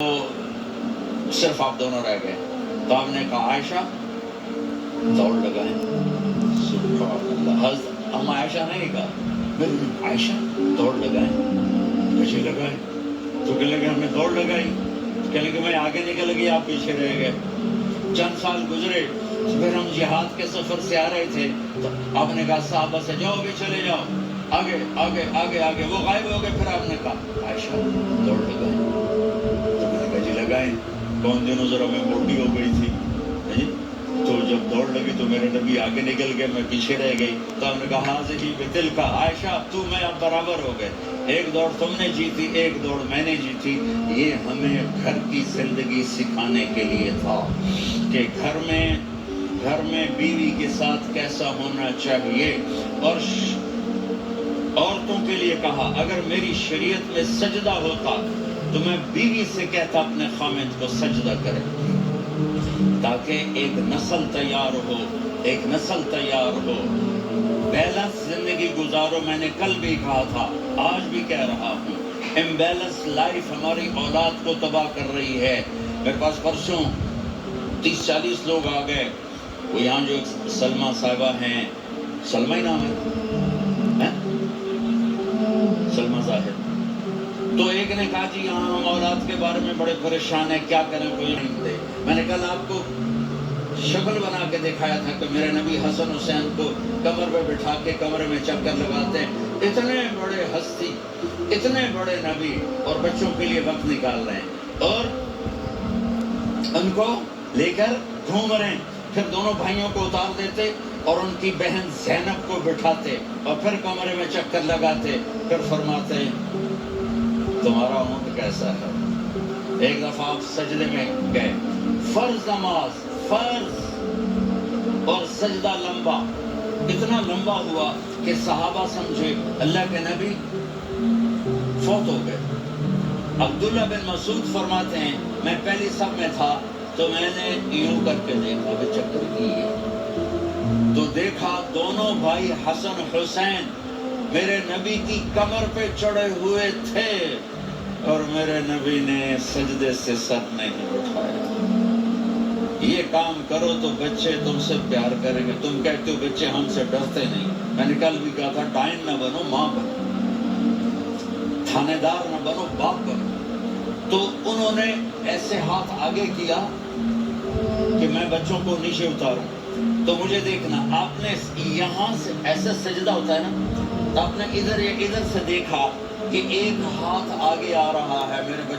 تو صرف آپ دونوں رہ گئے تو آپ نے کہا عائشہ دوڑ لگائیں. سبحان اللہ. حضرت ہم عائشہ نہیں کہا, میری عائشہ دوڑ لگائیں. کیسے لگائیں؟ تو کہنے لگے ہم نے دوڑ لگائی. کہنے لگے میں آگے نکل گئی, آپ پیچھے رہ گئے. چند سال گزرے, پھر ہم جہاد کے سفر سے آ رہے تھے تو آپ نے کہا صحابہ سے جاؤ بھی چلے جاؤ, آگے آگے آگے آگے. وہ غائب ہو گئے. پھر آپ نے کہا عائشہ دوڑ لگائیں. تو میں نے کہا جی لگائیں. کون دنوں ذرا میں موٹی ہو گئی تھی, تو جب دوڑ لگی تو میرے نبی آگے نکل گئے, میں پیچھے رہ گئی. تو ہم نے کہا حاضری بتل کا عائشہ تو میں اب برابر ہو گئے. ایک دوڑ تم نے جیتی, ایک دوڑ میں نے جیتی. یہ ہمیں گھر کی زندگی سکھانے کے لیے تھا کہ گھر میں بیوی کے ساتھ کیسا ہونا چاہیے. اور عورتوں کے لیے کہا اگر میری شریعت میں سجدہ ہوتا تو میں بیوی سے کہتا اپنے خامد کو سجدہ کرے, تاکہ ایک نسل تیار ہو, ایک نسل تیار ہو. بیلنس زندگی گزارو. میں نے کل بھی کہا تھا, آج بھی کہہ رہا ہوں, امبیلنس لائف ہماری اولاد کو تباہ کر رہی ہے. میرے پاس پرسوں 30-40 لوگ آ گئے. وہ یہاں جو سلمہ صاحبہ ہیں, سلمہ ہی نام ہے, سلمہ ظاہر. تو ایک نے کہا جی یہاں ہم اولاد کے بارے میں بڑے پریشان ہیں, کیا کریں, کوئی نہیں دے. میں نے کل آپ کو شکل بنا کے دکھایا تھا کہ میرے نبی حسن حسین کو کمر پہ بٹھا کے کمرے میں چکر لگاتے ہیں. اتنے بڑے ہستی, اتنے بڑے نبی, اور بچوں کے لیے وقت نکال رہے ہیں اور ان کو لے کر گھوم رہے ہیں. پھر دونوں بھائیوں کو اتار دیتے اور ان کی بہن زینب کو بٹھاتے اور پھر کمرے میں چکر لگاتے. پھر فرماتے تمہارا اونٹ کیسا ہے. ایک دفعہ آپ سجدے میں گئے, فرض نماز, فرض, اور سجدہ لمبا, اتنا لمبا ہوا کہ صحابہ سمجھے اللہ کے نبی فوت ہو گئے. عبداللہ بن مسعود فرماتے ہیں میں پہلی صف میں تھا تو میں نے یوں کر کے دیکھا کہ چکر کیے تو دیکھا دونوں بھائی حسن حسین میرے نبی کی کمر پہ چڑھے ہوئے تھے اور میرے نبی نے سجدے سے سر نہیں اٹھایا. یہ کام کرو تو بچے تم سے پیار کریں گے. تم کہتے ہو بچے ہم سے ڈرتے نہیں. میں نے کل بھی کہا تھا ڈائن نہ بنو, ماں بنو, تھانے دار نہ بنو, باپ بنو. تو انہوں نے ایسے ہاتھ آگے کیا کہ میں بچوں کو نیچے اتاروں. تو مجھے دیکھنا, آپ نے یہاں سے ایسا سجدہ ہوتا ہے نا, آپ نے ادھر یا ادھر سے دیکھا کہ ایک ہاتھ آگے آ رہا ہے, میرے بچوں